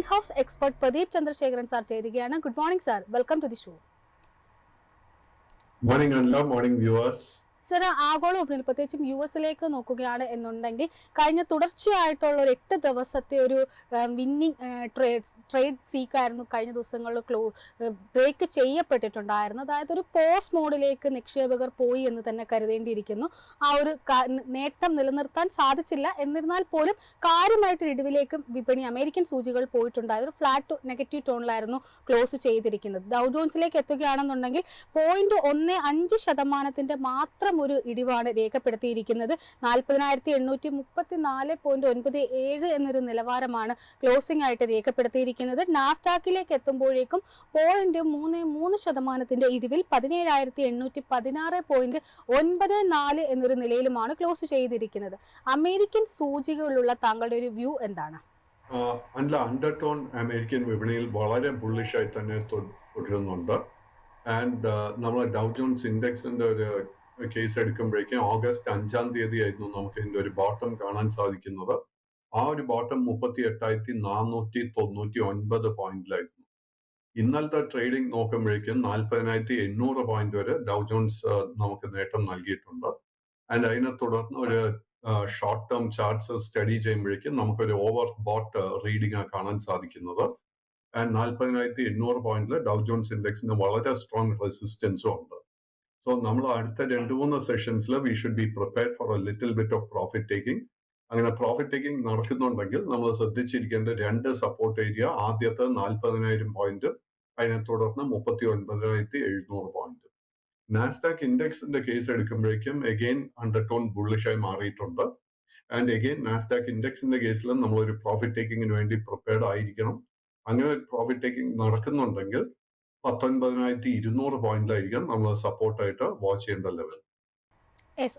in-house expert Pradeep Chandrasekharan sir ചേരുകയാണ്. Good morning sir. Welcome to the show. Morning Anla, morning viewers. Sir, ആഗോള വിപണിയിൽ പ്രത്യേകിച്ചും US നോക്കുകയാണ് എന്നുണ്ടെങ്കിൽ കഴിഞ്ഞ തുടർച്ചയായിട്ടുള്ള ഒരു 8 ദിവസത്തെ ഒരു വിന്നിങ് ട്രേഡ് സീക്കായിരുന്നു കഴിഞ്ഞ ദിവസങ്ങളിൽ ബ്രേക്ക് ചെയ്യപ്പെട്ടിട്ടുണ്ടായിരുന്നു. അതായത് ഒരു പോസ്റ്റ് മോഡിലേക്ക് നിക്ഷേപകർ പോയി എന്ന് തന്നെ കരുതേണ്ടിയിരിക്കുന്നു. ആ ഒരു നേട്ടം നിലനിർത്താൻ സാധിച്ചില്ല. എന്നിരുന്നാൽ പോലും കാര്യമായിട്ട് ഇടിവിലേക്ക് വിപണി അമേരിക്കൻ സൂചികൾ പോയിട്ടുണ്ടായത്. ഒരു ഫ്ലാറ്റ് ടു നെഗറ്റീവ് ടോണിലായിരുന്നു ക്ലോസ് ചെയ്തിരിക്കുന്നത്. ഡൗ ജോൺസിലേക്ക് എത്തുകയാണെന്നുണ്ടെങ്കിൽ 0.5% മാത്രം ഒരു ഇടിവാണ് രേഖപ്പെടുത്തിയിരിക്കുന്നത്. 40,834.97 എന്നൊരു നിലവാരമാണ് ക്ലോസിംഗ് ആയിട്ട് രേഖപ്പെടുത്തിയിരിക്കുന്നത്. നാസ്ഡാക്കിലേക്ക് എത്തുമ്പോഴേക്കും 0.33% ഇടിവിൽ 17,816.94 എന്നൊരു നിലയിലുമാണ് ക്ലോസ് ചെയ്തിരിക്കുന്നത്. അമേരിക്കൻ സൂചികകളുള്ള താങ്കളുടെ ഒരു വ്യൂ എന്താണ്? അണ്ടർടോൺ അമേരിക്കൻ വിപണിയിൽ വളരെ ബുള്ളിഷായി തന്നെ തുടരുന്നുണ്ട്. ആൻഡ് നമ്മൾ ഡൗ ജോൺസ് ഇൻഡെക്സിന്റെ ഒരു കേസ് എടുക്കുമ്പോഴേക്കും ഓഗസ്റ്റ് 5-ാം തീയതി ആയിരുന്നു നമുക്ക് ഇതിന്റെ ഒരു ബോട്ടം കാണാൻ സാധിക്കുന്നത്. ആ ഒരു ബോട്ടം 38,499 പോയിന്റിലായിരുന്നു. ഇന്നലത്തെ ട്രേഡിംഗ് നോക്കുമ്പോഴേക്കും 40,800 പോയിന്റ് വരെ ഡൗ ജോൺസ് നമുക്ക് നേട്ടം നൽകിയിട്ടുണ്ട്. ആൻഡ് അതിനെ തുടർന്ന് ഒരു ഷോർട്ട് ടേം ചാർട്ട്സ് സ്റ്റഡി ചെയ്യുമ്പോഴേക്കും നമുക്കൊരു ഓവർ ബോട്ട് റീഡിംഗ് കാണാൻ സാധിക്കുന്നത്. ആൻഡ് 40,800 പോയിന്റിൽ ഡൗ ജോൺസ് ഇൻഡെക്സിന് വളരെ സ്ട്രോങ് റെസിസ്റ്റൻസും ഉണ്ട്. സോ നമ്മൾ അടുത്ത 2-3 സെഷൻസിൽ we should be prepared for a little bit of profit taking. അങ്ങനെ പ്രോഫിറ്റ് ടേക്കിംഗ് നടക്കുന്നുണ്ടെങ്കിൽ നമ്മൾ ശ്രദ്ധിച്ചിരിക്കേണ്ട 2 സപ്പോർട്ട് ഏരിയ. ആദ്യത്തെ 40,000 പോയിന്റ്, അതിനെ തുടർന്ന് 39,700 പോയിന്റ്. നാസ്ഡാക്ക് ഇൻഡെക്സിന്റെ കേസ് എടുക്കുമ്പോഴേക്കും എഗെയിൻ അണ്ടർടോൺ ബുള്ളിഷായി മാറിയിട്ടുണ്ട്. ആൻഡ് എഗെയിൻ നാസ്ഡാക്ക് ഇൻഡെക്സിന്റെ കേസിൽ നമ്മളൊരു പ്രോഫിറ്റ് ടേക്കിങ്ങിന് വേണ്ടി പ്രിപ്പയർഡ് ആയിരിക്കണം. അങ്ങനെ ഒരു പ്രോഫിറ്റ് ടേക്കിംഗ് നടക്കുന്നുണ്ടെങ്കിൽ 19,200 പോയിന്റിലായിരിക്കും നമ്മൾ സപ്പോർട്ടായിട്ട് വാച്ച് ചെയ്യേണ്ട ലെവൽ.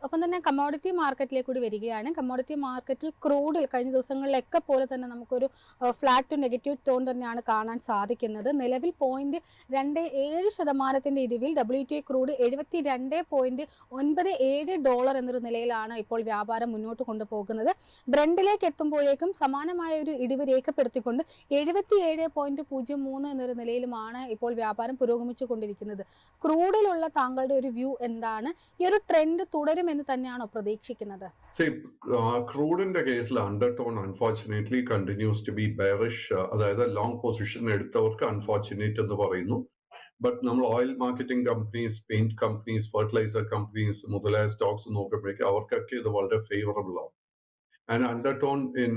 ഒപ്പം തന്നെ കമ്മോഡിറ്റി മാർക്കറ്റിലേക്ക് കൂടി വരികയാണ്. കമ്മോഡിറ്റി മാർക്കറ്റിൽ ക്രൂഡിൽ കഴിഞ്ഞ ദിവസങ്ങളിലൊക്കെ പോലെ തന്നെ നമുക്കൊരു ഫ്ലാറ്റ് ടു നെഗറ്റീവ് ടോൺ തന്നെയാണ് കാണാൻ സാധിക്കുന്നത്. നിലവിൽ 0.27% ഇടിവിൽ WTI ക്രൂഡ് $72.97 എന്നൊരു നിലയിലാണ് ഇപ്പോൾ വ്യാപാരം മുന്നോട്ട് കൊണ്ടുപോകുന്നത്. ബ്രണ്ടിലേക്ക് എത്തുമ്പോഴേക്കും സമാനമായ ഒരു ഇടിവ് രേഖപ്പെടുത്തിക്കൊണ്ട് 77.03 എന്നൊരു നിലയിലുമാണ് ഇപ്പോൾ വ്യാപാരം പുരോഗമിച്ചു കൊണ്ടിരിക്കുന്നത്. ക്രൂഡിലുള്ള താങ്കളുടെ ഒരു വ്യൂ എന്താണ്? ഈ ഒരു ട്രെൻഡ് തുടരുമെന്ന് തന്നെയാണോ പ്രതീക്ഷിക്കുന്നത്? ക്രൂഡിന്റെ കേസിൽ undertone unfortunately continues to be bearish. അതായത് ലോങ് പൊസിഷൻ എടുത്തവർക്ക് അൺഫോർച്ചുനേറ്റ് എന്ന് പറയുന്നു. ബട്ട് നമ്മൾ oil marketing companies, paint companies, fertiliser companies മുതലായ സ്റ്റോക്സ് നോക്കുമ്പോഴേക്കും അവർക്കൊക്കെ ഇത് വളരെ ഫേവറബിൾ ആണ്. And undertone in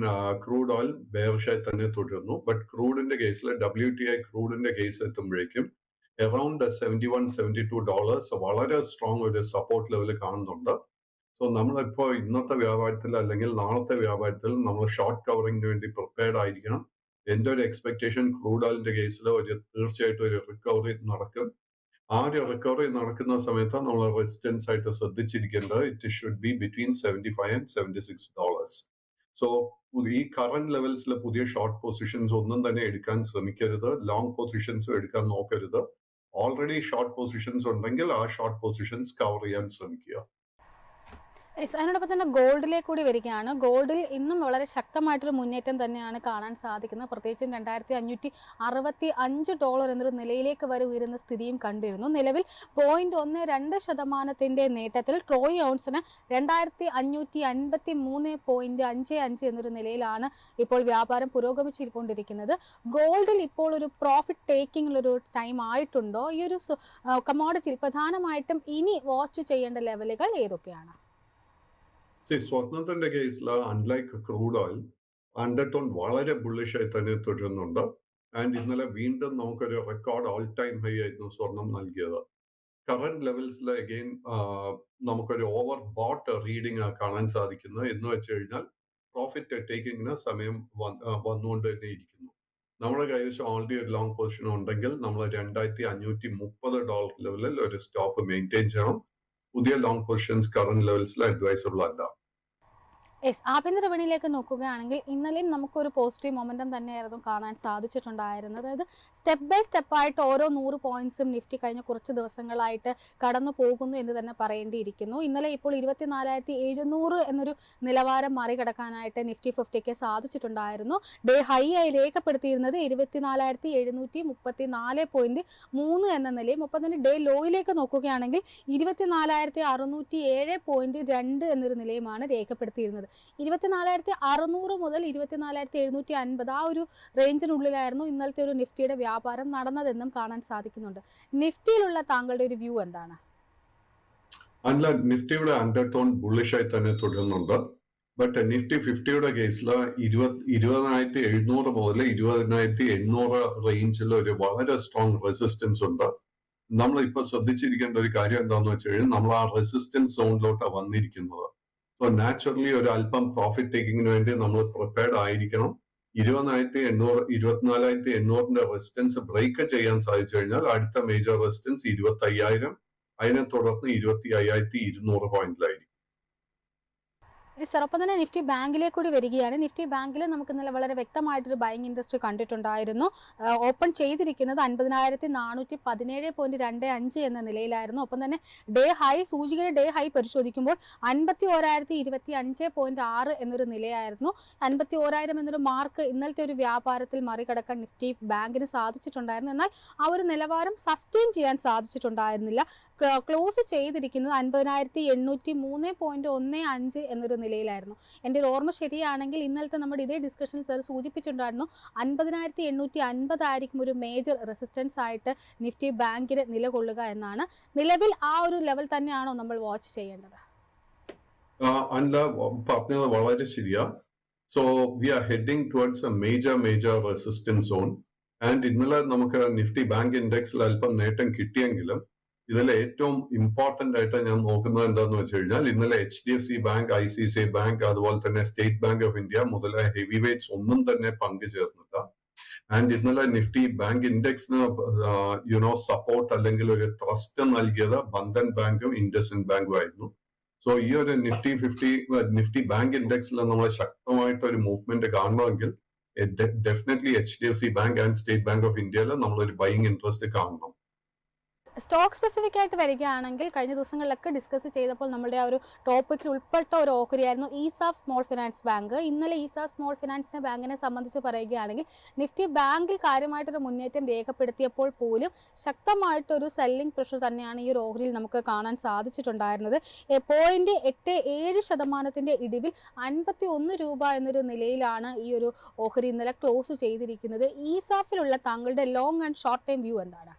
crude oil ബെയറിഷായി തന്നെ തുടരുന്നു. ബട്ട് ക്രൂഡിന്റെ കേസിൽ WTI ക്രൂഡിന്റെ കേസ് എത്തുമ്പോഴേക്കും അറൌണ്ട് $71-72 വളരെ സ്ട്രോങ് ഒരു സപ്പോർട്ട് ലെവൽ കാണുന്നുണ്ട്. സോ നമ്മളിപ്പോൾ ഇന്നത്തെ വ്യാപാരത്തിൽ അല്ലെങ്കിൽ നാളത്തെ വ്യാപാരത്തിൽ നമ്മൾ ഷോർട്ട് കവറിംഗിന് വേണ്ടി പ്രിപ്പയർഡ് ആയിരിക്കണം. എന്റെ ഒരു എക്സ്പെക്ടേഷൻ ക്രൂഡ് ഓയിലിന്റെ കേസിൽ തീർച്ചയായിട്ടും ഒരു റിക്കവറി നടക്കും. ആ ഒരു റിക്കവറി നടക്കുന്ന സമയത്ത് നമ്മൾ റെസിസ്റ്റൻസ് ആയിട്ട് ശ്രദ്ധിച്ചിരിക്കേണ്ടത് it should be between $75 and $76. So ഈ കറന്റ് ലെവൽസിൽ പുതിയ ഷോർട്ട് പൊസിഷൻസ് ഒന്നും തന്നെ എടുക്കാൻ ശ്രമിക്കരുത്. ലോങ് പൊസിഷൻസും എടുക്കാൻ നോക്കരുത്. ഓൾറെഡി ഷോർട്ട് പൊസിഷൻസ് ഉണ്ടെങ്കിൽ ആ ഷോർട്ട് പൊസിഷൻസ് കവർ ചെയ്യാൻ ശ്രമിക്കുക. അതിനോടൊപ്പം തന്നെ ഗോൾഡിലേക്ക് കൂടി വരികയാണ്. ഗോൾഡിൽ ഇന്നും വളരെ ശക്തമായിട്ടൊരു മുന്നേറ്റം തന്നെയാണ് കാണാൻ സാധിക്കുന്നത്. പ്രത്യേകിച്ചും $2,555 എന്നൊരു നിലയിലേക്ക് വരെ ഉയരുന്ന സ്ഥിതിയും കണ്ടിരുന്നു. നിലവിൽ 0.12% നേട്ടത്തിൽ ട്രോയ് ഔൺസിന് 2,553.55 എന്നൊരു നിലയിലാണ് ഇപ്പോൾ വ്യാപാരം പുരോഗമിച്ചുകൊണ്ടിരിക്കുന്നത്. ഗോൾഡിൽ ഇപ്പോൾ ഒരു പ്രോഫിറ്റ് ടേക്കിങ്ങിലൊരു ടൈം ആയിട്ടുണ്ടോ? ഈ ഒരു കമ്മോഡിറ്റിയിൽ പ്രധാനമായിട്ടും ഇനി വാച്ച് ചെയ്യേണ്ട ലെവലുകൾ ഏതൊക്കെയാണ്? സ്വർണത്തിന്റെ കേസിൽ അൺലൈക്ക് ക്രൂഡ് ഓയിൽ അണ്ടർടോൺ വളരെ ബുള്ളിഷായി തന്നെ തുടരുന്നുണ്ട്. ആൻഡ് ഇന്നലെ വീണ്ടും നമുക്കൊരു റെക്കോർഡ് ഓൾ ടൈം ഹൈ ആയിരുന്നു സ്വർണം നൽകിയത്. കറന്റ് ലെവൽസിൽ അഗെയിൻ നമുക്കൊരു ഓവർ ബോട്ട് റീഡിംഗ് കാണാൻ സാധിക്കുന്നത്. എന്ന് വെച്ച് കഴിഞ്ഞാൽ പ്രോഫിറ്റ് ടേക്കിങ്ങിന് സമയം വന്നുകൊണ്ട് തന്നെ ഇരിക്കുന്നു. നമ്മുടെ കൈവശം ഓൾറെഡി ഒരു ലോങ് പൊസിഷൻ ഉണ്ടെങ്കിൽ നമ്മൾ $2,530 ലെവലിൽ ഒരു സ്റ്റോപ്പ് മെയിൻറ്റെയിൻ ചെയ്യണം. പുതിയ ലോങ് പൊസിഷൻസ് കറന്റ് ലെവൽസിൽ അഡ്വൈസബിൾ അല്ല. യെസ്, ആഭ്യന്തര വിപണിയിലേക്ക് നോക്കുകയാണെങ്കിൽ ഇന്നലെയും നമുക്കൊരു പോസിറ്റീവ് മൊമെൻറ്റം തന്നെയായിരുന്നു കാണാൻ സാധിച്ചിട്ടുണ്ടായിരുന്നത്. അതായത് സ്റ്റെപ്പ് ബൈ സ്റ്റെപ്പായിട്ട് ഓരോ 100 പോയിന്റ്സും നിഫ്റ്റി കഴിഞ്ഞ കുറച്ച് ദിവസങ്ങളായിട്ട് കടന്നു പോകുന്നു എന്ന് തന്നെ പറയേണ്ടിയിരിക്കുന്നു. ഇന്നലെ ഇപ്പോൾ 24,700 എന്നൊരു നിലവാരം മറികടക്കാനായിട്ട് നിഫ്റ്റി 50ക്ക് സാധിച്ചിട്ടുണ്ടായിരുന്നു. ഡേ ഹൈ ആയി രേഖപ്പെടുത്തിയിരുന്നത് 24,734.3 എന്ന നിലയും, ഒപ്പം തന്നെ ഡേ ലോയിലേക്ക് നോക്കുകയാണെങ്കിൽ 24,607.2 എന്നൊരു നിലയുമാണ് രേഖപ്പെടുത്തിയിരുന്നത്. 24,600 മുതൽ 24,750 ആ ഒരു റേഞ്ചിനുള്ളിലായിരുന്നു ഇന്നലത്തെ ഒരു നിഫ്റ്റിയുടെ വ്യാപാരം നടന്നതെന്നും കാണാൻ സാധിക്കുന്നുണ്ട്. നിഫ്റ്റിയിലുള്ള താങ്കളുടെ ഒരു വ്യൂ എന്താണ്? അല്ല, നിഫ്റ്റിയുടെ അണ്ടർടോൺ ബുള്ളിഷ് ആയി തന്നെ തുടരുന്നുണ്ട്. ബട്ട് നിഫ്റ്റി 50യുടെ കേസിൽ 20,700 മുതൽ 20,800 റേഞ്ചിൽ ഒരു വളരെ സ്ട്രോങ് റെസിസ്റ്റൻസ് ഉണ്ട്. നമ്മൾ ഇപ്പൊ ശ്രദ്ധിച്ചിരിക്കേണ്ട ഒരു കാര്യം എന്താണെന്ന് വെച്ച് കഴിഞ്ഞാൽ നമ്മൾ ആ റെസിസ്റ്റൻസ് സോണിലോട്ടാണ് വന്നിരിക്കുന്നത്. സോ നാച്ചുറലി ഒരു അല്പം പ്രോഫിറ്റ് ടേക്കിങ്ങിന് വേണ്ടി നമ്മൾ പ്രിപ്പയർഡ് ആയിരിക്കണം. 24,800 റെസിസ്റ്റൻസ് ബ്രേക്ക് ചെയ്യാൻ സാധിച്ചു കഴിഞ്ഞാൽ അടുത്ത മേജർ റെസിസ്റ്റൻസ് 25,000, അതിനെ തുടർന്ന് 25,200 പോയിന്റിലായിരിക്കും. സർ, ഒപ്പം തന്നെ നിഫ്റ്റി ബാങ്കിലേക്ക് കൂടി വരികയാണ്. നിഫ്റ്റി ബാങ്കിൽ നമുക്ക് ഇന്നലെ വളരെ വ്യക്തമായിട്ടൊരു ബൈങ് ഇൻട്രസ്റ്റ് കണ്ടിട്ടുണ്ടായിരുന്നു. ഓപ്പൺ ചെയ്തിരിക്കുന്നത് 50,417.25 എന്ന നിലയിലായിരുന്നു. ഒപ്പം തന്നെ ഡേ ഹൈ, സൂചികയുടെ ഡേ ഹൈ പരിശോധിക്കുമ്പോൾ 51,025.6 എന്നൊരു നിലയായിരുന്നു. 51,000 എന്നൊരു മാർക്ക് ഇന്നലത്തെ ഒരു വ്യാപാരത്തിൽ മറികടക്കാൻ നിഫ്റ്റി ബാങ്കിന് സാധിച്ചിട്ടുണ്ടായിരുന്നു. എന്നാൽ ആ ഒരു നിലവാരം സസ്റ്റെയിൻ ചെയ്യാൻ സാധിച്ചിട്ടുണ്ടായിരുന്നില്ല. ക്ലോസ് ചെയ്തിരിക്കുന്നത് 50,803.15 എന്നൊരു നിലയിലായിരുന്നു. എൻ്റെ ഒരു ഓർമ്മ ശരിയാണെങ്കിൽ ഇന്നലത്തെ നമ്മുടെ ഇതേ ഡിസ്കഷനിൽ സർ സൂചിപ്പിച്ചിട്ടുണ്ടായിരുന്നു 50,850 ആയിരിക്കും ഒരു മേജർ റെസിസ്റ്റൻസ് ആയിട്ട് നിഫ്റ്റി ബാങ്കിന് നിലകൊള്ളുക എന്നാണ്. നിലവിൽ ആ ഒരു ലെവൽ തന്നെയാണോ നമ്മൾ വാച്ച് ചെയ്യേണ്ടത്? അല്ല, പറഞ്ഞത് വളരെ ശരിയാ. So we R heading towards A major resistance zone. And ഇന്നലെ നമുക്ക് നിഫ്റ്റി ബാങ്ക് ഇൻഡെക്സിൽ അല്പം നേട്ടം കിട്ടിയെങ്കിലും ഇതിൽ ഏറ്റവും ഇമ്പോർട്ടന്റ് ആയിട്ട് ഞാൻ നോക്കുന്നത് എന്താന്ന് വെച്ച് കഴിഞ്ഞാൽ ഇന്നലെ HDFC ബാങ്ക്, ICICI ബാങ്ക്, അതുപോലെ തന്നെ സ്റ്റേറ്റ് ബാങ്ക് ഓഫ് ഇന്ത്യ മുതലായ ഹെവി വെയ്റ്റ്സ് ഒന്നും തന്നെ പങ്കുചേർന്നില്ല. ആൻഡ് ഇന്നലെ നിഫ്റ്റി ബാങ്ക് ഇൻഡെക്സിന് സപ്പോർട്ട് അല്ലെങ്കിൽ ഒരു ട്രസ്റ്റ് നൽകിയത് ബന്ധൻ ബാങ്കും ഇൻഡസ്ഇൻഡ് ബാങ്കും ആയിരുന്നു. സോ ഈ ഒരു നിഫ്റ്റി ബാങ്ക് ഇൻഡെക്സിൽ നമ്മൾ ശക്തമായിട്ട് ഒരു മൂവ്മെന്റ് കാണണമെങ്കിൽ definitely HDFC bank and state bank of ഇന്ത്യയിൽ നമ്മളൊരു ബൈയിങ് ഇൻട്രസ്റ്റ് കാണണം. സ്റ്റോക്ക് സ്പെസിഫിക് ആയിട്ട് വരികയാണെങ്കിൽ കഴിഞ്ഞ ദിവസങ്ങളിലൊക്കെ ഡിസ്കസ് ചെയ്തപ്പോൾ നമ്മുടെ ആ ഒരു ടോപ്പിക്കിൽ ഉൾപ്പെട്ട ഒരു ഓഹരിയായിരുന്നു ഈസാഫ് സ്മോൾ ഫിനാൻസ് ബാങ്ക്. ഇന്നലെ ഈസാഫ് സ്മോൾ ഫിനാൻസ് ബാങ്കിനെ സംബന്ധിച്ച് പറയുകയാണെങ്കിൽ നിഫ്റ്റി ബാങ്കിൽ കാര്യമായിട്ടൊരു മുന്നേറ്റം രേഖപ്പെടുത്തിയപ്പോൾ പോലും ശക്തമായിട്ടൊരു സെല്ലിംഗ് പ്രഷർ തന്നെയാണ് ഈ ഒരു ഓഹരിയിൽ നമുക്ക് കാണാൻ സാധിച്ചിട്ടുണ്ടായിരുന്നത്. 0.87% ഇടിവിൽ 51 രൂപ എന്നൊരു നിലയിലാണ് ഈ ഒരു ഓഹരി ഇന്നലെ ക്ലോസ് ചെയ്തിരിക്കുന്നത്. ഈസാഫിലുള്ള താങ്കളുടെ long and short time view എന്താണ്?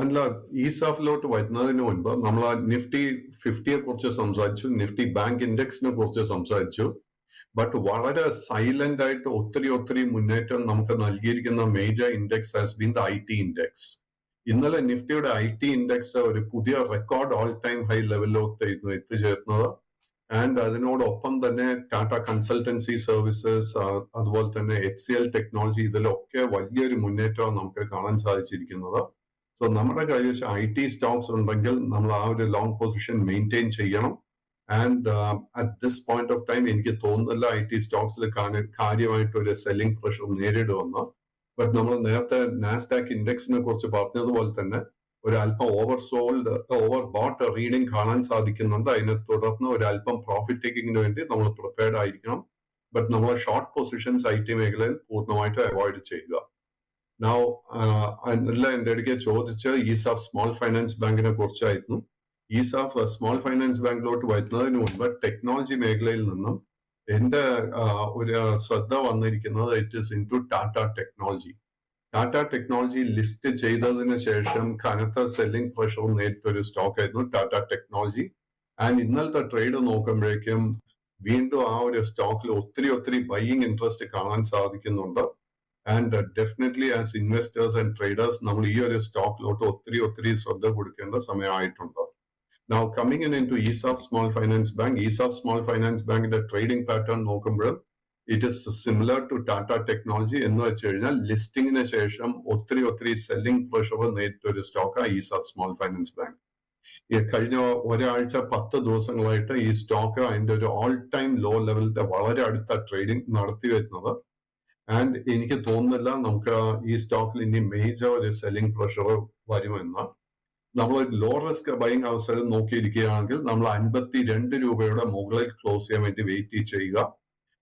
അല്ല, ഈസാഫിലോട്ട് വരുന്നതിന് മുൻപ് നമ്മൾ നിഫ്റ്റി 50യെ കുറിച്ച് സംസാരിച്ചു, നിഫ്റ്റി ബാങ്ക് ഇൻഡെക്സിനെ കുറിച്ച് സംസാരിച്ചു. ബട്ട് വളരെ സൈലന്റ് ആയിട്ട് ഒത്തിരി മുന്നേറ്റം നമുക്ക് നൽകിയിരിക്കുന്ന major index has been the IT index. ഇന്നലെ നിഫ്റ്റിയുടെ IT ഇൻഡെക്സ് ഒരു പുതിയ റെക്കോർഡ് ഓൾ ടൈം ഹൈ ലെവലിലോട്ടായിരുന്നു എത്തിച്ചേർന്നത്. ആൻഡ് അതിനോടൊപ്പം തന്നെ ടാറ്റ കൺസൾട്ടൻസി സർവീസസ്, അതുപോലെ തന്നെ HCL ടെക്നോളജി, ഇതിലൊക്കെ വലിയൊരു മുന്നേറ്റമാണ് നമുക്ക് കാണാൻ സാധിച്ചിരിക്കുന്നത്. സോ നമ്മുടെ കൈവശം IT സ്റ്റോക്സ് ഉണ്ടെങ്കിൽ നമ്മൾ ആ ഒരു ലോങ് പൊസിഷൻ മെയിൻറ്റെയിൻ ചെയ്യണം. And at this point of time എനിക്ക് തോന്നുന്നില്ല IT സ്റ്റോക്സിൽ കാര്യമായിട്ട് ഒരു സെല്ലിംഗ് പ്രഷർ നേരിടുമെന്ന്. ബട്ട് നമ്മൾ നേരത്തെ നാസ്ഡാക്ക് ഇൻഡെക്സിനെ കുറിച്ച് പറഞ്ഞതുപോലെ തന്നെ ഒരു അല്പം ഓവർ ബോട്ട് റീഡിംഗ് കാണാൻ സാധിക്കുന്നുണ്ട്. അതിനെ തുടർന്ന് ഒരു അല്പം പ്രോഫിറ്റ് ടേക്കിങ്ങിന് വേണ്ടി നമ്മൾ പ്രിപ്പയർഡ് ആയിരിക്കണം. ബട്ട് നമ്മൾ ഷോർട്ട് പൊസിഷൻസ് IT മേഖലയിൽ പൂർണ്ണമായിട്ട് അവോയ്ഡ് ചെയ്യുക. അല്ല, എൻ്റെ ഇടയ്ക്ക് ചോദിച്ച് ഈസാഫ് സ്മോൾ ഫൈനാൻസ് ബാങ്കിനെ കുറിച്ചായിരുന്നു. ഈസാഫ് സ്മോൾ ഫൈനാൻസ് ബാങ്കിലോട്ട് വരുന്നതിന് മുൻപ് ടെക്നോളജി മേഖലയിൽ നിന്നും എന്റെ ഒരു ശ്രദ്ധ വന്നിരിക്കുന്നത് it is into Tata technology. Tata technology list ചെയ്തതിന് ശേഷം കനത്ത സെല്ലിംഗ് പ്രഷർ നേരിട്ടൊരു സ്റ്റോക്ക് ആയിരുന്നു ടാറ്റ ടെക്നോളജി. ആൻഡ് ഇന്നലത്തെ ട്രേഡ് നോക്കുമ്പോഴേക്കും വീണ്ടും ആ ഒരു സ്റ്റോക്കിൽ ഒത്തിരി ബൈയിങ് ഇൻട്രസ്റ്റ് കാണാൻ സാധിക്കുന്നുണ്ട്. And definitely as investors and traders നമ്മൾ ഈ ഒരു സ്റ്റോക്കിലോട്ട് ഒത്തിരി ശ്രദ്ധ കൊടുക്കേണ്ട സമയമായിട്ടുണ്ട്. Now coming into ESOP Small Finance Bank, ESOP Small Finance Bankന്റെ ട്രേഡിംഗ് പാറ്റേൺ നോക്കുമ്പോൾ it is similar to Tata technology. എന്ന് വെച്ച് കഴിഞ്ഞാൽ ലിസ്റ്റിംഗിന് ശേഷം ഒത്തിരി സെല്ലിംഗ് പ്രഷർ നേരിട്ടൊരു സ്റ്റോക്കാണ് ESOP Small Finance Bank. ഈ കഴിഞ്ഞ ഒരാഴ്ച 10 ദിവസങ്ങളായിട്ട് ഈ സ്റ്റോക്ക് അതിന്റെ ഒരു ഓൾ ടൈം ലോ ലെവലിന്റെ വളരെ അടുത്ത ട്രേഡിംഗ് നടത്തി വരുന്നത്. ആൻഡ് എനിക്ക് തോന്നുന്നില്ല നമുക്ക് ഈ സ്റ്റോക്കിൽ ഇനി മേജർ ഒരു സെല്ലിംഗ് പ്രഷർ വരുമെന്ന്. നമ്മൾ ലോ റിസ്ക് ബൈങ് അവസരം നോക്കിയിരിക്കുകയാണെങ്കിൽ നമ്മൾ 52 രൂപയുടെ മുകളിൽ ക്ലോസ് ചെയ്യാൻ വേണ്ടി വെയിറ്റ് ചെയ്യുക.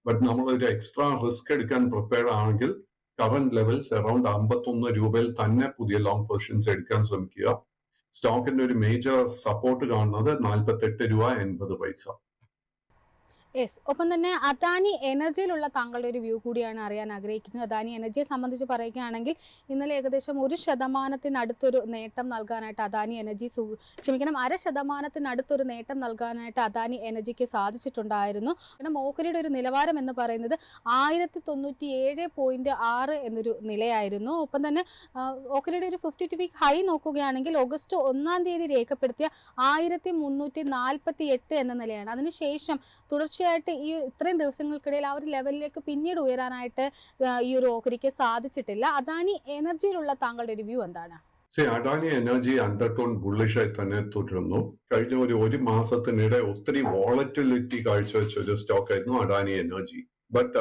ബട്ട് നമ്മൾ ഒരു എക്സ്ട്രാ റിസ്ക് എടുക്കാൻ പ്രിപ്പയർഡ് ആണെങ്കിൽ കറന്റ് ലെവൽസ് അറൌണ്ട് 51 രൂപയിൽ തന്നെ പുതിയ ലോങ് പൊസിഷൻസ് എടുക്കാൻ ശ്രമിക്കുക. സ്റ്റോക്കിന്റെ ഒരു മേജർ സപ്പോർട്ട് കാണുന്നത് 48 രൂപ 80 പൈസ. യെസ്, ഒപ്പം തന്നെ അദാനി എനർജിയിലുള്ള താങ്കളുടെ ഒരു വ്യൂ കൂടിയാണ് അറിയാൻ ആഗ്രഹിക്കുന്നത്. അദാനി എനർജിയെ സംബന്ധിച്ച് പറയുകയാണെങ്കിൽ ഇന്നലെ ഏകദേശം 1% നേട്ടം നൽകാനായിട്ട് അദാനി എനർജി 0.5% നേട്ടം നൽകാനായിട്ട് അദാനി എനർജിക്ക് സാധിച്ചിട്ടുണ്ടായിരുന്നു. കാരണം ഓഹരിയുടെ ഒരു നിലവാരം എന്ന് പറയുന്നത് 1097.6 എന്നൊരു നിലയായിരുന്നു. ഒപ്പം തന്നെ ഓഹരിയുടെ ഒരു 52 വീക്ക് ഹൈ നോക്കുകയാണെങ്കിൽ ഓഗസ്റ്റ് 1 തീയതി രേഖപ്പെടുത്തിയ 1348 എന്ന നിലയാണ്. അതിനുശേഷം തുടർച്ചയായിട്ട് ഈ ഇത്രയും ദിവസങ്ങൾക്കിടയിൽ ആ ഒരു ലെവലിലേക്ക് പിന്നീട് ഉയരാനായിട്ട് ഈ ഒരു ഓഹരിക്ക് സാധിച്ചിട്ടില്ല. അദാനി എനർജിയിലുള്ള താങ്കളുടെ ഒരു വ്യൂ എന്താണ്? അദാനി എനർജി അണ്ടർടോൺ ബുള്ളിഷായി തന്നെ തുടരുന്നു. കഴിഞ്ഞ ഒരു മാസത്തിനിടെ ഒത്തിരി വോളറ്റിലിറ്റി കാഴ്ചവെച്ച ഒരു സ്റ്റോക്ക് ആയിരുന്നു അദാനി എനർജി. ബട്ട്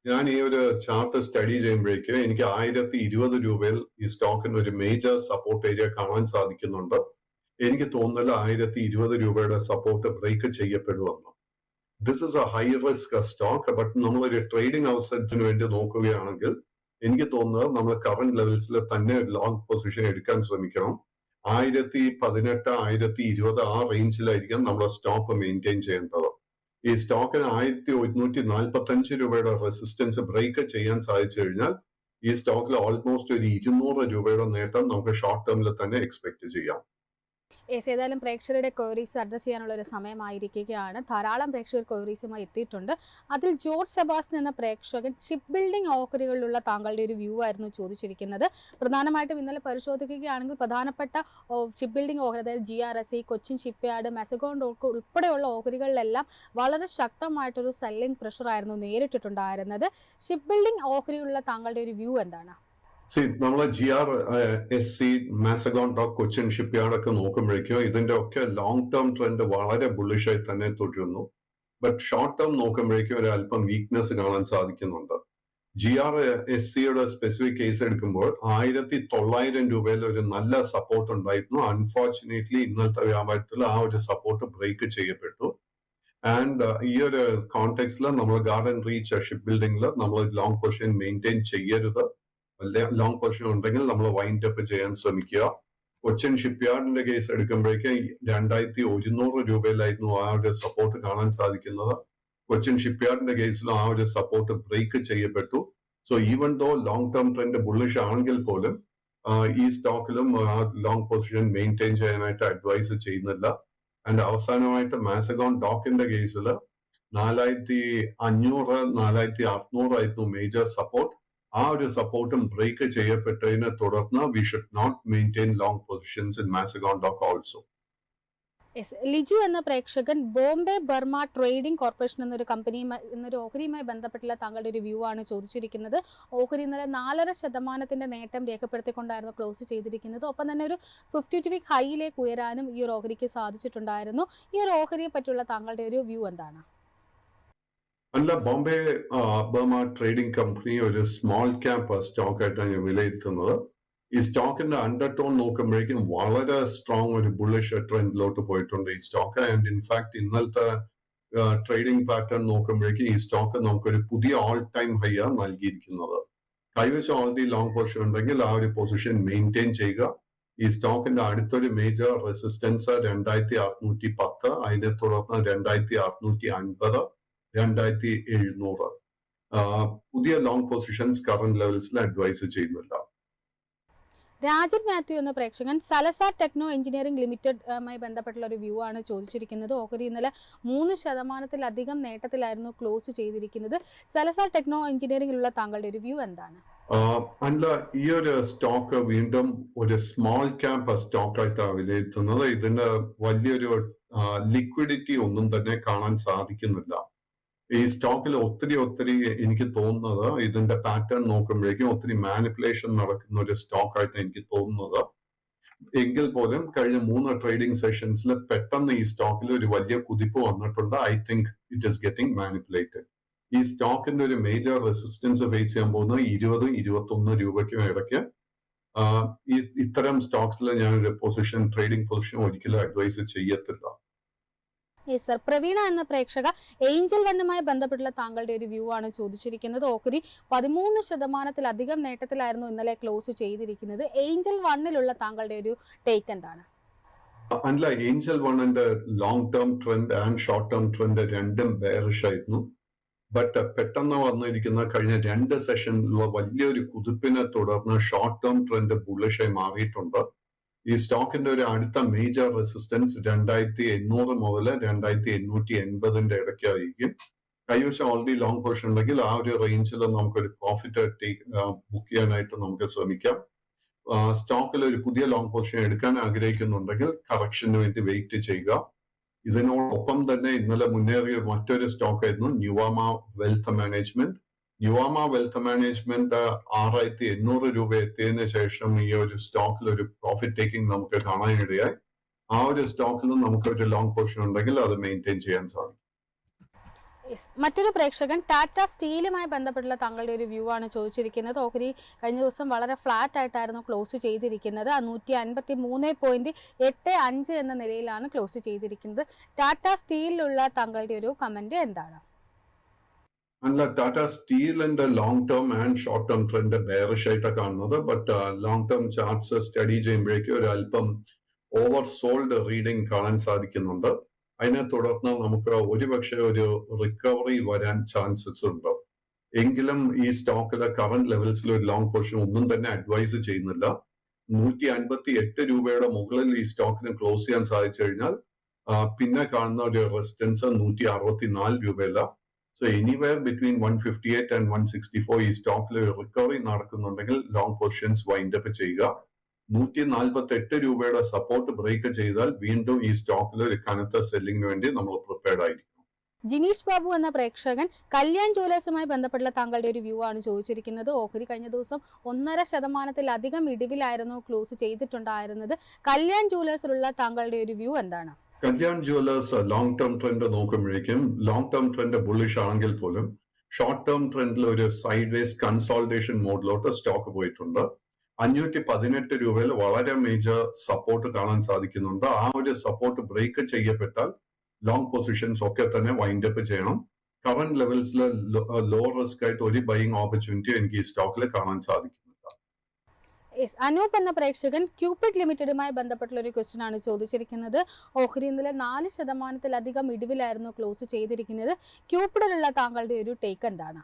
ഞാൻ ഈ ഒരു ചാർട്ട് സ്റ്റഡി ചെയ്യുമ്പോഴേക്ക് എനിക്ക് 1020 രൂപയിൽ ഈ സ്റ്റോക്കിന് ഒരു മേജർ സപ്പോർട്ട് ഏരിയ കാണാൻ സാധിക്കുന്നുണ്ട്. എനിക്ക് തോന്നുന്നില്ല 1020 രൂപയുടെ സപ്പോർട്ട് ബ്രേക്ക് ചെയ്യപ്പെടുമെന്ന്. This is a high risk stock. But നമ്മളൊരു ട്രേഡിംഗ് അവസരത്തിന് വേണ്ടി നോക്കുകയാണെങ്കിൽ എനിക്ക് തോന്നുന്നത് നമ്മൾ കറന്റ് ലെവൽസിൽ തന്നെ ഒരു ലോങ് പൊസിഷൻ എടുക്കാൻ ശ്രമിക്കണം. 1018, 1020 ആ റേഞ്ചിലായിരിക്കും നമ്മൾ സ്റ്റോപ്പ് മെയിൻറ്റെയിൻ ചെയ്യേണ്ടത്. ഈ സ്റ്റോക്കിന് 1145 രൂപയുടെ റെസിസ്റ്റൻസ് ബ്രേക്ക് ചെയ്യാൻ സാധിച്ചു കഴിഞ്ഞാൽ ഈ സ്റ്റോക്കിൽ ഓൾമോസ്റ്റ് ഒരു 200 രൂപയുടെ നേട്ടം നമുക്ക് ഷോർട്ട് ടേമിൽ തന്നെ എക്സ്പെക്ട് ചെയ്യാം. ഏതായാലും പ്രേക്ഷകരുടെ ക്വയറീസ് അഡ്രസ് ചെയ്യാനുള്ള ഒരു സമയമായിരിക്കുകയാണ്. ധാരാളം പ്രേക്ഷകർ ക്വയറീസുമായി എത്തിയിട്ടുണ്ട്. അതിൽ ജോർജ് സെബാസ്റ്റ്യൻ എന്ന പ്രേക്ഷകൻ ഷിപ്പ് ബിൽഡിംഗ് ഓഹരികളിലുള്ള താങ്കളുടെ ഒരു വ്യൂ ആയിരുന്നു ചോദിച്ചിരിക്കുന്നത്. പ്രധാനമായിട്ടും ഇന്നലെ പരിശോധിക്കുകയാണെങ്കിൽ പ്രധാനപ്പെട്ട ഷിപ്പ് ബിൽഡിംഗ് ഓഹരി, അതായത് GRSE, Cochin shipyard, Mazagon dock ഉൾപ്പെടെയുള്ള ഓഹരികളിലെല്ലാം വളരെ ശക്തമായിട്ടൊരു സെല്ലിംഗ് പ്രഷറായിരുന്നു നേരിട്ടിട്ടുണ്ടായിരുന്നത്. ഷിപ്പ് ബിൽഡിംഗ് ഓഹരികളിലുള്ള താങ്കളുടെ ഒരു വ്യൂ എന്താണ്? നമ്മളെ GRSE, Mazagon dock, Cochin shipyard ഒക്കെ നോക്കുമ്പോഴേക്കും ഇതിന്റെ ഒക്കെ ലോങ് ടേം ട്രെൻഡ് വളരെ ബുള്ളിഷായി തന്നെ തുടരുന്നു. ബട്ട് ഷോർട്ട് ടേം നോക്കുമ്പോഴേക്കും ഒരു അല്പം വീക്ക്നെസ് കാണാൻ സാധിക്കുന്നുണ്ട്. GRSEയുടെ സ്പെസിഫിക് കേസ് എടുക്കുമ്പോൾ 1900 രൂപയിൽ ഒരു നല്ല സപ്പോർട്ട് ഉണ്ടായിരുന്നു. അൺഫോർച്ചുനേറ്റ്ലി ഇന്നലത്തെ വ്യാപാരത്തിൽ ആ ഒരു സപ്പോർട്ട് ബ്രേക്ക് ചെയ്യപ്പെട്ടു. ആൻഡ് ഈ ഒരു കോണ്ടെക്സ്റ്റിൽ നമ്മൾ ഗാർഡൻ റീച്ച് ഷിപ്പ് ബിൽഡിംഗിൽ നമ്മൾ ലോങ് പൊസിഷൻ മെയിൻറ്റെയിൻ ചെയ്യരുത്. ലോങ് പൊസിഷൻ ഉണ്ടെങ്കിൽ നമ്മൾ വൈൻഡ് അപ്പ് ചെയ്യാൻ ശ്രമിക്കുക. കൊച്ചിൻ ഷിപ്പ്യാർഡിന്റെ കേസ് എടുക്കുമ്പോഴേക്ക് 2100 രൂപയിലായിരുന്നു ആ ഒരു സപ്പോർട്ട് കാണാൻ സാധിക്കുന്നത്. കൊച്ചിൻ ഷിപ്പ്യാർഡിന്റെ കേസിലും ആ ഒരു സപ്പോർട്ട് ബ്രേക്ക് ചെയ്യപ്പെട്ടു. So even though long term trend bullish ആണെങ്കിൽ പോലും ഈ സ്റ്റോക്കിലും ലോങ് പൊസിഷൻ മെയിൻറ്റെയിൻ ചെയ്യാനായിട്ട് അഡ്വൈസ് ചെയ്യുന്നില്ല. ആൻഡ് അവസാനമായിട്ട് മാസഗോൺ ഡോക്കിന്റെ കേസിൽ 4500, 4600 ആയിരുന്നു മേജർ സപ്പോർട്ട്. ആ ഒരു സപ്പോർട്ടും ബ്രേക്ക് ചെയ്യപ്പെട്ടതിനെ തുടർന്ന് we should not maintain long positions in Mazagon dock also. Liju എന്ന പ്രേക്ഷകൻ ബോംബെ ബർമ ട്രേഡിംഗ് കോർപ്പറേഷൻ എന്നൊരു ഓഹരിയുമായി ബന്ധപ്പെട്ടുള്ള താങ്കളുടെ ഒരു വ്യൂ ആണ് ചോദിച്ചിരിക്കുന്നത്. ഓഹരി ഇന്നലെ 4% നേട്ടം രേഖപ്പെടുത്തിക്കൊണ്ടായിരുന്നു ക്ലോസ് ചെയ്തിരിക്കുന്നത്. ഒപ്പം തന്നെ ഒരു 52 വീക്ക് ഹൈയിലേക്ക് ഉയരാനും ഈ ഒരു ഓഹരിക്ക് സാധിച്ചിട്ടുണ്ടായിരുന്നു. ഈ ഒരു ഓഹരിയെ പറ്റിയുള്ള താങ്കളുടെ ഒരു വ്യൂ എന്താണ്? അല്ല, ബോംബെ ബർമ ട്രേഡിംഗ് കമ്പനി ഒരു സ്മോൾ ക്യാപ് സ്റ്റോക്ക് ആയിട്ടാണ് ഞാൻ വിലയിരുത്തുന്നത്. ഈ സ്റ്റോക്കിന്റെ അണ്ടർടോൺ നോക്കുമ്പോഴേക്കും വളരെ സ്ട്രോങ് ഒരു ബുള്ളിഷ് ട്രെൻഡിലോട്ട് പോയിട്ടുണ്ട് ഈ സ്റ്റോക്ക്. ആൻഡ് ഇൻഫാക്ട് ഇന്നലത്തെ ട്രേഡിംഗ് പാറ്റേൺ നോക്കുമ്പോഴേക്കും ഈ സ്റ്റോക്ക് നമുക്കൊരു പുതിയ ഓൾ ടൈം ഹൈ ആണ് നൽകിയിരിക്കുന്നത്. കൈവശം ഓൾറെഡി ലോങ് പൊസിഷൻ ഉണ്ടെങ്കിൽ ആ ഒരു പൊസിഷൻ മെയിൻറ്റെയിൻ ചെയ്യുക. ഈ സ്റ്റോക്കിന്റെ അടുത്തൊരു മേജർ റെസിസ്റ്റൻസ് 2610, അതിനെ തുടർന്ന് 2650, 2700. പുതിയ ലോങ് പൊസിഷൻസ് കറന്റ് ലെവൽസിൽ അഡ്വൈസ് ചെയ്യുന്നില്ല. രാജൻ മാത്യു എന്ന പ്രേക്ഷകൻ സലസാർ ടെക്നോ എഞ്ചിനീയറിംഗ് ലിമിറ്റഡുമായി ബന്ധപ്പെട്ടുള്ള ഒരു വ്യൂ ആണ് ചോദിച്ചിരിക്കുന്നത്. ഓഹരി ഇന്നലെ 3% നേട്ടത്തിലായിരുന്നു ക്ലോസ് ചെയ്തിരിക്കുന്നത്. സലസാർ ടെക്നോ എഞ്ചിനീയറിംഗിലുള്ള താങ്കളുടെ ഒരു വ്യൂ എന്താണ്? അല്ല, ഈ ഒരു സ്റ്റോക്ക് വീണ്ടും ഒരു സ്മോൾ ക്യാപ് സ്റ്റോക്ക് ആയിട്ടാണ് വിലയിരുത്തുന്നത്. ഇതിന് വലിയൊരു ലിക്വിഡിറ്റി ഒന്നും തന്നെ കാണാൻ സാധിക്കുന്നില്ല. ഈ സ്റ്റോക്കിൽ ഒത്തിരി എനിക്ക് തോന്നുന്നത് ഇതിന്റെ പാറ്റേൺ നോക്കുമ്പോഴേക്കും ഒത്തിരി മാനിപ്പുലേഷൻ നടക്കുന്ന ഒരു സ്റ്റോക്ക് ആയിട്ട് എനിക്ക് തോന്നുന്നത്. എങ്കിൽ പോലും കഴിഞ്ഞ 3 ട്രേഡിംഗ് സെഷൻസിൽ പെട്ടെന്ന് ഈ സ്റ്റോക്കിൽ ഒരു വലിയ കുതിപ്പ് വന്നിട്ടുണ്ട്. I think it is getting manipulated. ഈ സ്റ്റോക്കിന്റെ ഒരു മേജർ റെസിസ്റ്റൻസ് ഫേസ് ചെയ്യാൻ പോകുന്നത് 20-21 രൂപയ്ക്കും ഇടയ്ക്ക്. ഇത്തരം സ്റ്റോക്സിൽ ഞാൻ ഒരു ട്രേഡിംഗ് പൊസിഷൻ ഒരിക്കലും അഡ്വൈസ് ചെയ്യത്തില്ല. Yes sir. പ്രവീണ എന്ന പ്രേക്ഷക ഏഞ്ചൽ വണ്ണുമായി ബന്ധപ്പെട്ടുള്ള താങ്കളുടെ ഒരു വ്യൂ ആണ് ചോദിച്ചിരിക്കുന്നത്. ഓഹരി 13% നേട്ടത്തിലായിരുന്നു ഇന്നലെ ക്ലോസ് ചെയ്തിരിക്കുന്നത്. ഏഞ്ചൽ വണ്ണിലുള്ള താങ്കളുടെ ഒരു ടേക്ക് എന്താണ്? അല്ല, ഏഞ്ചൽ വണ്ണിന്റെ long term trend and short term trend രണ്ടും ബെയറിഷ് ആയിരുന്നു. ബട്ട് പെട്ടെന്ന് വന്നിരിക്കുന്ന കഴിഞ്ഞ 2 സെഷനിലുള്ള വലിയൊരു കുതിപ്പിനെ തുടർന്ന് ഷോർട്ട് ടേം ട്രെൻഡ് ബുള്ളിഷായി മാറിയിട്ടുണ്ട്. ഈ സ്റ്റോക്കിന്റെ ഒരു അടുത്ത മേജർ റെസിസ്റ്റൻസ് 2800 മുതൽ 2880 ഇടയ്ക്കായിരിക്കും. കൈവശം ഓൾറെഡി ലോങ് പൊസിഷൻ ഉണ്ടെങ്കിൽ ആ ഒരു റേഞ്ചിൽ നമുക്കൊരു പ്രോഫിറ്റ് ബുക്ക് ചെയ്യാനായിട്ട് നമുക്ക് ശ്രമിക്കാം. സ്റ്റോക്കിൽ ഒരു പുതിയ ലോങ് പൊസിഷൻ എടുക്കാൻ ആഗ്രഹിക്കുന്നുണ്ടെങ്കിൽ കറക്ഷന് വേണ്ടി വെയിറ്റ് ചെയ്യുക. ഇതിനോടൊപ്പം തന്നെ ഇന്നലെ മുന്നേറിയ മറ്റൊരു സ്റ്റോക്ക് ആയിരുന്നു ന്യൂവാമ വെൽത്ത് മാനേജ്മെന്റ്. ന്യൂവാമ വെൽത്ത് മാനേജ്മെന്റ് 6800 രൂപ എത്തിയതിനു ശേഷം ഈ ഒരു സ്റ്റോക്കിൽ ഒരു പ്രോഫിറ്റ് ടേക്കിംഗ് നമുക്ക് കാണാനിടയായി. ആ ഒരു സ്റ്റോക്കിലും നമുക്ക് ഒരു ലോങ് പൊസിഷൻ ഉണ്ടെങ്കിൽ അത് മെയിൻറ്റെയിൻ ചെയ്യാൻ സാധിക്കും. മറ്റൊരു പ്രേക്ഷകൻ ടാറ്റ സ്റ്റീലുമായി ബന്ധപ്പെട്ടുള്ള താങ്കളുടെ ഒരു വ്യൂ ആണ് ചോദിച്ചിരിക്കുന്നത്. ഓഹരി കഴിഞ്ഞ ദിവസം വളരെ ഫ്ലാറ്റ് ആയിട്ടായിരുന്നു ക്ലോസ് ചെയ്തിരിക്കുന്നത്. 153.85 എന്ന നിലയിലാണ് ക്ലോസ് ചെയ്തിരിക്കുന്നത്. ടാറ്റ സ്റ്റീലിലുള്ള താങ്കളുടെ ഒരു കമന്റ് എന്താണ്? അല്ല, ടാറ്റ സ്റ്റീലിന്റെ long term and short term trend bearish ആയിട്ടാണ് കാണുന്നത്. But long term charts study ചെയ്യുമ്പോഴേക്കും ഒരു അല്പം ഓവർ സോൾഡ് റീഡിംഗ് കാണാൻ സാധിക്കുന്നുണ്ട്. അതിനെ തുടർന്ന് നമുക്ക് ഒരുപക്ഷെ ഒരു റിക്കവറി വരാൻ ചാൻസസ് ഉണ്ട്. എങ്കിലും ഈ സ്റ്റോക്കിലെ കറന്റ് ലെവൽസിൽ ഒരു ലോങ് പൊസിഷൻ ഒന്നും തന്നെ അഡ്വൈസ് ചെയ്യുന്നില്ല. 158 രൂപയുടെ മുകളിൽ ഈ സ്റ്റോക്കിന് ക്ലോസ് ചെയ്യാൻ സാധിച്ചു കഴിഞ്ഞാൽ പിന്നെ കാണുന്ന ഒരു റെസിസ്റ്റൻസ് 164 രൂപയല്ല. സോ എനിവെയർ ബിറ്റ്വീൻ 158 ആൻഡ് 164 ഈ സ്റ്റോക്കിൽ റിക്കവറി നടക്കുന്നുണ്ടെങ്കിൽ ലോങ് പൊസിഷൻസ് വൈൻഡപ്പ് ചെയ്യുക. 148 രൂപയുടെ സപ്പോർട്ട് ബ്രേക്ക് ചെയ്താൽ വീണ്ടും ഈ സ്റ്റോക്കിൽ ഒരു കനത്ത സെല്ലിംഗിന് വേണ്ടി നമ്മൾ പ്രിപ്പയർഡ് ആയിരിക്കും. ജിനീഷ് ബാബു എന്ന പ്രേക്ഷകൻ കല്യാൺ ജ്വല്ലേഴ്സുമായി ബന്ധപ്പെട്ടുള്ള താങ്കളുടെ ഒരു വ്യൂ ആണ് ചോദിച്ചിരിക്കുന്നത്. ഓഹരി കഴിഞ്ഞ ദിവസം 1.5% ഇടിവിലായിരുന്നു ക്ലോസ് ചെയ്തിട്ടുണ്ടായിരുന്നത്. കല്യാൺ ജ്വല്ലേഴ്സിലുള്ള താങ്കളുടെ ഒരു വ്യൂ എന്താണ്? Kalyan jewellers long term trend നോക്കുമ്പോഴേക്കും ലോങ് ടേം ട്രെൻഡ് ബുള്ളിഷ് ആണെങ്കിൽ പോലും ഷോർട്ട് ടേം ട്രെൻഡിൽ ഒരു സൈഡ് വേസ് കൺസോൾട്ടേഷൻ മോഡിലോട്ട് സ്റ്റോക്ക് പോയിട്ടുണ്ട്. 518 രൂപയിൽ വളരെ മേജർ സപ്പോർട്ട് കാണാൻ സാധിക്കുന്നുണ്ട്. ആ ഒരു സപ്പോർട്ട് ബ്രേക്ക് ചെയ്യപ്പെട്ടാൽ ലോങ് പൊസിഷൻസ് ഒക്കെ തന്നെ വൈൻഡപ്പ് ചെയ്യണം. കറന്റ് ലെവൽസിൽ ലോ റിസ്ക് ആയിട്ട് ഒരു ബൈയിങ് ഓപ്പർച്യൂണിറ്റി എനിക്ക് ഈ സ്റ്റോക്കിൽ കാണാൻ സാധിക്കുന്നില്ല. അനൂപ് എന്ന പ്രേക്ഷകൻ ക്യൂപിഡ് ലിമിറ്റഡുമായി ബന്ധപ്പെട്ടുള്ള ഒരു ക്വസ്റ്റ്യൻ ആണ് ചോദിച്ചിരിക്കുന്നത്. ഓഹരി ഇന്നലെ 4% ഇടിവിലായിരുന്നു ക്ലോസ് ചെയ്തിരിക്കുന്നത്. ക്യൂപിഡിലുള്ള താങ്കളുടെ ഒരു ടേക്ക് എന്താണ്?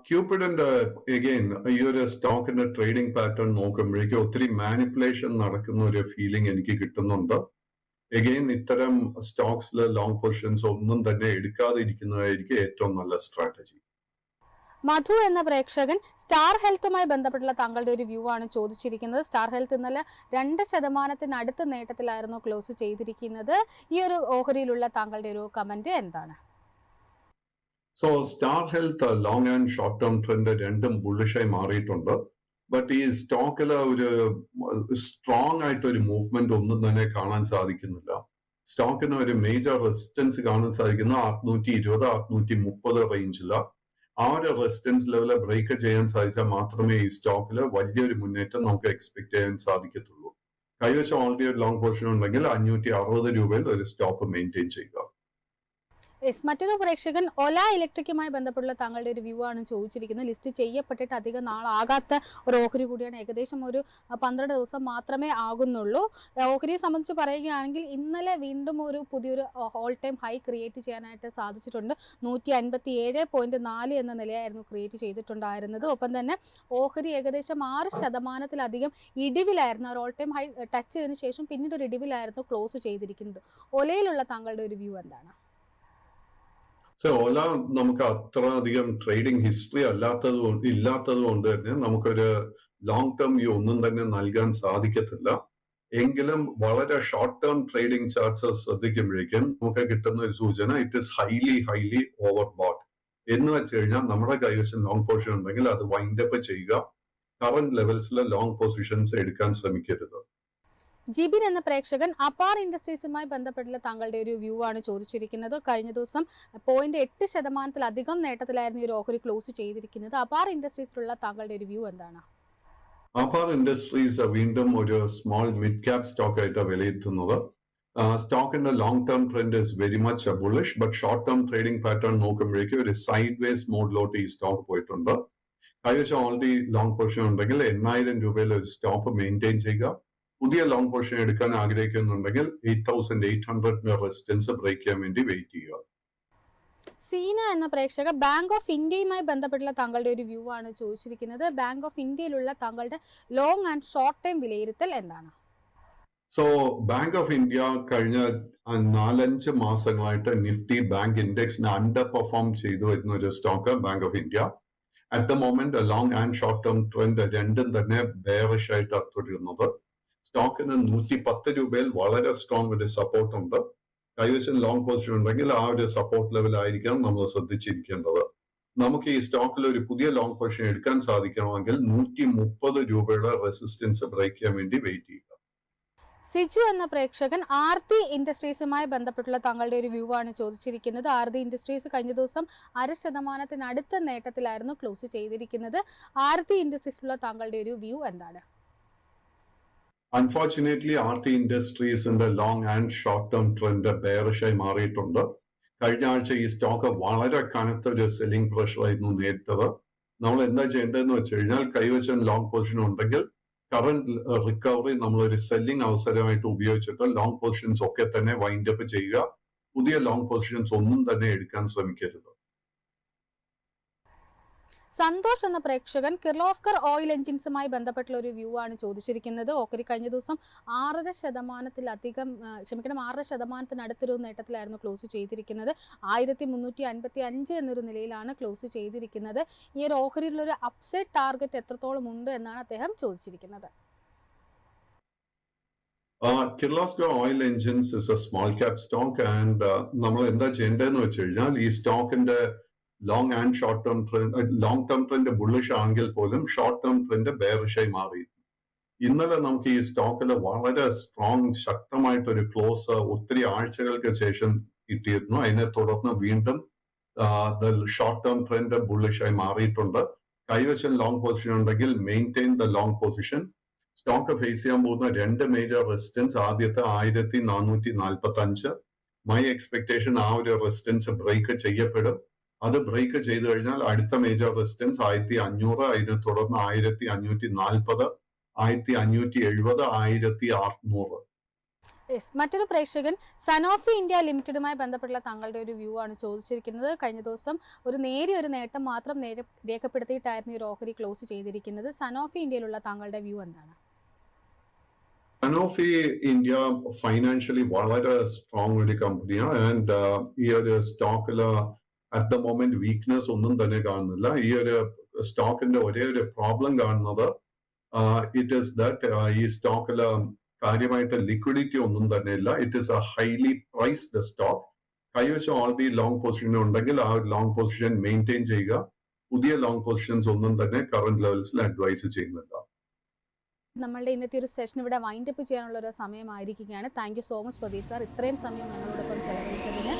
ക്യൂപിഡിന്റെ എഗെയിൻ ഈ ഒരു സ്റ്റോക്കിന്റെ ട്രേഡിംഗ് പാറ്റേൺ നോക്കുമ്പോഴേക്കും ഒത്തിരി മാനിപ്പുലേഷൻ നടക്കുന്ന ഒരു ഫീലിംഗ് എനിക്ക് കിട്ടുന്നുണ്ട്. എഗെയിൻ ഇത്തരം സ്റ്റോക്സിലെ ലോങ് പൊസിഷൻസ് ഒന്നും തന്നെ എടുക്കാതെ ഇരിക്കുന്നതായിരിക്കും ഏറ്റവും നല്ല സ്ട്രാറ്റജി. മധു എന്ന പ്രേക്ഷകൻ സ്റ്റാർ ഹെൽത്തുമായി ബന്ധപ്പെട്ടുള്ള താങ്കളുടെ ഒരു വ്യൂ ആണ് ചോദിച്ചിരിക്കുന്നത്. സ്റ്റാർ ഹെൽത്ത് ഇന്നലെ 2% നേട്ടത്തിലായിരുന്നു ക്ലോസ് ചെയ്തിരിക്കുന്നത്. ഈ ഒരു ഓഹരിയിലുള്ള താങ്കളുടെ ഒരു കമന്റ് എന്താണ്? So star health long and short term trend രണ്ടും ബുള്ളിഷായി മാറിയിട്ടുണ്ട്. ബട്ട് ഈ സ്റ്റോക്കിൽ ഒരു സ്ട്രോങ് ആയിട്ട് ഒരു മൂവ്മെന്റ് ഒന്നും തന്നെ കാണാൻ സാധിക്കുന്നില്ല. സ്റ്റോക്കിന് ഒരു മേജർ റെസിസ്റ്റൻസ് കാണാൻ സാധിക്കുന്ന 620, 630 റേഞ്ചിലാണ്. ആ ഒരു റെസിസ്റ്റൻസ് ലെവല് ബ്രേക്ക് ചെയ്യാൻ സാധിച്ചാൽ മാത്രമേ ഈ സ്റ്റോക്കിൽ വലിയൊരു മുന്നേറ്റം നമുക്ക് എക്സ്പെക്ട് ചെയ്യാൻ സാധിക്കത്തുള്ളൂ. കൈവശം ഓൾറെഡി ഒരു ലോങ് പൊസിഷൻ ഉണ്ടെങ്കിൽ 560 രൂപയിൽ ഒരു സ്റ്റോപ്പ് മെയിൻറ്റെയിൻ ചെയ്യുക. മറ്റൊരു പ്രേക്ഷകൻ ഒല ഇലക്ട്രിക്കുമായി ബന്ധപ്പെട്ടുള്ള താങ്കളുടെ ഒരു വ്യൂ ആണ് ചോദിച്ചിരിക്കുന്നത്. ലിസ്റ്റ് ചെയ്യപ്പെട്ടിട്ട് അധികം നാളാകാത്ത ഒരു ഓഹരി കൂടിയാണ്. ഏകദേശം ഒരു 12 ദിവസം മാത്രമേ ആകുന്നുള്ളൂ. ഓഹരിയെ സംബന്ധിച്ച് പറയുകയാണെങ്കിൽ ഇന്നലെ വീണ്ടും ഒരു പുതിയൊരു ഓൾ ടൈം ഹൈ ക്രിയേറ്റ് ചെയ്യാനായിട്ട് സാധിച്ചിട്ടുണ്ട്. 157.4 എന്ന നിലയായിരുന്നു ക്രിയേറ്റ് ചെയ്തിട്ടുണ്ടായിരുന്നത്. ഒപ്പം തന്നെ ഓഹരി ഏകദേശം 6% ഇടിവിലായിരുന്നു. ഒരു ഓൾ ടൈം ഹൈ ടച്ച് ചെയ്തതിനു ശേഷം പിന്നീട് ഒരു ഇടിവിലായിരുന്നു ക്ലോസ് ചെയ്തിരിക്കുന്നത്. ഒലയിലുള്ള താങ്കളുടെ ഒരു വ്യൂ എന്താണ്? സോ ഓല നമുക്ക് അത്ര അധികം ട്രേഡിംഗ് ഹിസ്റ്ററി ഇല്ലാത്തത് കൊണ്ട് തന്നെ നമുക്കൊരു ലോങ് ടേം വ്യൂ ഒന്നും തന്നെ നൽകാൻ സാധിക്കത്തില്ല. എങ്കിലും വളരെ ഷോർട്ട് ടേം ട്രേഡിംഗ് ചാർട്ട്സ് ശ്രദ്ധിക്കുമ്പോഴേക്കും നമുക്ക് കിട്ടുന്ന ഒരു സൂചന it is highly over boat എന്ന് വെച്ച് കഴിഞ്ഞാൽ നമ്മുടെ കൈവശം ലോങ് പൊസിഷൻ ഉണ്ടെങ്കിൽ അത് വൈൻഡപ്പ് ചെയ്യുക. കറന്റ് ലെവൽസിലെ ലോങ് പൊസിഷൻസ് എടുക്കാൻ ശ്രമിക്കരുത്. ജിബിൻ എന്ന പ്രേക്ഷകൻ അപാർ ഇൻഡസ്ട്രീസുമായി ബന്ധപ്പെട്ടുള്ള താങ്കളുടെ ഒരു വ്യൂ ആണ് ചോദിച്ചിരിക്കുന്നത്. കഴിഞ്ഞ ദിവസം 0.8% നേട്ടത്തിലായിരുന്നു ഈ ഒരു ഓഹരി ക്ലോസ് ചെയ്തിരിക്കുന്നത്. അപാർ ഇൻഡസ്ട്രീസിലുള്ള താങ്കളുടെ ഒരു വ്യൂ എന്താണ്? അപാർ ഇൻഡസ്ട്രീസ് വീണ്ടും ഒരു സ്മോൾ മിഡ് ക്യാപ് സ്റ്റോക്ക് ആയിട്ട് വിലയിരുത്തുന്നത്. സ്റ്റോക്കിന്റെ long term trend is very much bullish, but short term trading pattern നോക്കുമ്പോഴേക്കും ഒരു സൈഡ് വേസ് മോഡിലോട്ട് ഈ സ്റ്റോക്ക് പോയിട്ടുണ്ട്. കൈവശം ഓൾറെഡി ലോങ് പൊസിഷൻ ഉണ്ടെങ്കിൽ 8,000 രൂപയിൽ ഒരു സ്റ്റോപ്പ് മെയിൻറ്റെയിൻ ചെയ്യുക. പുതിയ ലോങ് പൊസിഷൻ എടുക്കാൻ ആഗ്രഹിക്കുന്നുണ്ടെങ്കിൽ 8,800 റെസിസ്റ്റൻസ് ബ്രേക്ക് ചെയ്യാൻ വേണ്ടി വെയിറ്റ് ചെയ്യുക. സീന എന്ന പ്രേക്ഷക ബാങ്ക് ഓഫ് ഇന്ത്യയുമായി ബന്ധപ്പെട്ടുള്ള താങ്കളുടെ ഒരു വ്യൂ ആണ് ചോദിച്ചിരിക്കുന്നത്. ബാങ്ക് ഓഫ് ഇന്ത്യയിലുള്ള താങ്കളുടെ ലോങ് ആൻഡ് ഷോർട്ട് ടൈം വിലയിരുത്തൽ എന്താണ്? സോ ബാങ്ക് ഓഫ് ഇന്ത്യ കഴിഞ്ഞ 4-5 മാസങ്ങളായിട്ട് നിഫ്റ്റി ബാങ്ക് ഇൻഡെക്സിനെ അണ്ടർ പെർഫോം ചെയ്തു വരുന്ന ഒരു stock bank of India. At the moment long and short term trend രണ്ടും തന്നെ ബെയറിഷ് ആയിട്ട് തുടരുന്നത്. സ്റ്റോക്കിന് 110 രൂപയിൽ വളരെ സ്ട്രോങ് ഒരു സപ്പോർട്ട് ഉണ്ട്. കൈവശം ലോങ് പൊസിഷൻ ഉണ്ടെങ്കിൽ ആ ഒരു സപ്പോർട്ട് ലെവൽ ആയിരിക്കണം നമ്മൾ ശ്രദ്ധിച്ചിരിക്കേണ്ടത്. നമുക്ക് ഈ സ്റ്റോക്കിൽ ഒരു പുതിയ ലോങ് പൊസിഷൻ എടുക്കാൻ സാധിക്കണമെങ്കിൽ 130 രൂപയുടെ റെസിസ്റ്റൻസ് ബ്രേക്ക് ചെയ്യാൻ വേണ്ടി വെയിറ്റ് ചെയ്യുക. സിജു എന്ന പ്രേക്ഷകൻ ആർതി ഇൻഡസ്ട്രീസുമായി ബന്ധപ്പെട്ടുള്ള താങ്കളുടെ ഒരു വ്യൂ ആണ് ചോദിച്ചിരിക്കുന്നത്. ആർതി ഇൻഡസ്ട്രീസ് കഴിഞ്ഞ ദിവസം 0.5% നേട്ടത്തിലായിരുന്നു ക്ലോസ് ചെയ്തിരിക്കുന്നത്. ആർതി ഇൻഡസ്ട്രീസിലുള്ള താങ്കളുടെ ഒരു വ്യൂ എന്താണ്? അൺഫോർച്ചുനേറ്റ്ലി ആർതി ഇൻഡസ്ട്രീസിന്റെ long and short term trend ബെയറിഷായി മാറിയിട്ടുണ്ട്. കഴിഞ്ഞ ആഴ്ച ഈ സ്റ്റോക്ക് വളരെ കനത്ത ഒരു സെല്ലിംഗ് പ്രഷർ ആയിരുന്നു നേരിട്ടത്. നമ്മൾ എന്താ ചെയ്യേണ്ടതെന്ന് വെച്ച് കഴിഞ്ഞാൽ കൈവശം ലോങ് പൊസിഷൻ ഉണ്ടെങ്കിൽ കറന്റ് റിക്കവറി നമ്മളൊരു സെല്ലിംഗ് അവസരമായിട്ട് ഉപയോഗിച്ചിട്ട് ലോങ് പൊസിഷൻസ് ഒക്കെ തന്നെ വൈൻഡ് അപ്പ് ചെയ്യുക. പുതിയ ലോങ് പൊസിഷൻസ് ഒന്നും തന്നെ എടുക്കാൻ ശ്രമിക്കരുത്. സന്തോഷ് എന്ന പ്രേക്ഷകൻ കിർലോസ്കർ ഓയിൽ എഞ്ചിൻസുമായി ബന്ധപ്പെട്ടുള്ള ഒരു വ്യൂ ആണ് ചോദിച്ചിരിക്കുന്നത്. ഓഹരി കഴിഞ്ഞ ദിവസം 6%-6%-അടുത്തൊരു നേട്ടത്തിലായിരുന്നു ക്ലോസ് ചെയ്തിരിക്കുന്നത്. 1355 എന്നൊരു നിലയിലാണ് ക്ലോസ് ചെയ്തിരിക്കുന്നത്. ഈ ഒരു ഓഹരിയിലുള്ള ഒരു അപ്സൈഡ് ടാർഗറ്റ് എത്രത്തോളം ഉണ്ട് എന്നാണ് അദ്ദേഹം ചോദിച്ചിരിക്കുന്നത്. Kirloskar oil engines is a small cap stock and നമ്മൾ എന്താ ചെയ്യേണ്ടതെന്ന് വെച്ച് കഴിഞ്ഞാൽ ഈ സ്റ്റോക്കിന്റെ long and short term trend, long term trend bullish ആണെങ്കിൽ പോലും ഷോർട്ട് ടേം ട്രെൻഡ് ബെയറിഷായി മാറി. ഇന്നലെ നമുക്ക് ഈ സ്റ്റോക്കിൽ വളരെ സ്ട്രോങ് ശക്തമായിട്ടൊരു ക്ലോസ് ഒത്തിരി ആഴ്ചകൾക്ക് ശേഷം കിട്ടിയിരുന്നു. അതിനെ തുടർന്ന് വീണ്ടും ഷോർട്ട് ടേം ട്രെൻഡ് ബുള്ളിഷായി മാറിയിട്ടുണ്ട്. കൈവശം ലോങ് പൊസിഷൻ ഉണ്ടെങ്കിൽ maintain the long position. Stock face ചെയ്യാൻ പോകുന്ന 2 മേജർ റെസിസ്റ്റൻസ്, ആദ്യത്തെ 1445. മൈ എക്സ്പെക്ടേഷൻ ആ ഒരു റെസിസ്റ്റൻസ് ബ്രേക്ക് ചെയ്യപ്പെടും. അത് ബ്രേക്ക് ചെയ്തു കഴിഞ്ഞാൽ അടുത്ത മേജർ റെസിസ്റ്റൻസ് 1500, അതിനെ തുടർന്ന് 1540, 1570, 1600. മറ്റൊരു പ്രേക്ഷകൻ സനോഫി ഇന്ത്യ ലിമിറ്റഡുമായി ബന്ധപ്പെട്ടുള്ള താങ്കളുടെ ഒരു വ്യൂ ആണ് ചോദിച്ചിരിക്കുന്നത്. കഴിഞ്ഞ ദിവസം ഒരു നേരിയൊരു നേട്ടം മാത്രം രേഖപ്പെടുത്തിയിട്ടായിരുന്നു ഈ ഒരു ഓഹരി ക്ലോസ് ചെയ്തിരിക്കുന്നത്. സനോഫി ഇന്ത്യയിലുള്ള താങ്കളുടെ വ്യൂ എന്താണ്? സനോഫി ഇന്ത്യ ഫൈനാൻഷ്യലി വളരെ സ്ട്രോങ് ഒരു കമ്പനിയാണ്. ആൻഡ് ഈ ഒരു സ്റ്റോക്കില് അറ്റ് ദ മൊമെന്റ് വീക്ക്നെസ് ഒന്നും തന്നെ കാണുന്നില്ല. ഈ ഒരു സ്റ്റോക്കിന്റെ ഒരേ ഒരു പ്രോബ്ലം കാണുന്നത് ഇറ്റ് ഈസ് ദാറ്റ് ഈ സ്റ്റോക്കില് കാര്യമായിട്ട് ലിക്വിഡിറ്റി ഒന്നും തന്നെ ഇല്ല. It is A highly priced stock. കൈവശം ഓൾറെഡി ലോങ് പൊസിഷൻ ഉണ്ടെങ്കിൽ ആ ലോങ് പൊസിഷൻ മെയിൻറ്റെയിൻ ചെയ്യുക. പുതിയ ലോങ് പൊസിഷൻസ് ഒന്നും തന്നെ കറന്റ് ലെവൽസിൽ അഡ്വൈസ് ചെയ്യുന്നില്ല. നമ്മളുടെ ഇന്നത്തെ ഒരു സെഷൻ ഇവിടെ വൈൻഡ് അപ്പ് ചെയ്യാനുള്ള ഒരു സമയമായിരിക്കുകയാണ്. Thank you so much Pradeep sir, ഇത്രയും സമയം ഞങ്ങളോടൊപ്പം ചെലവഴിച്ചതിന്.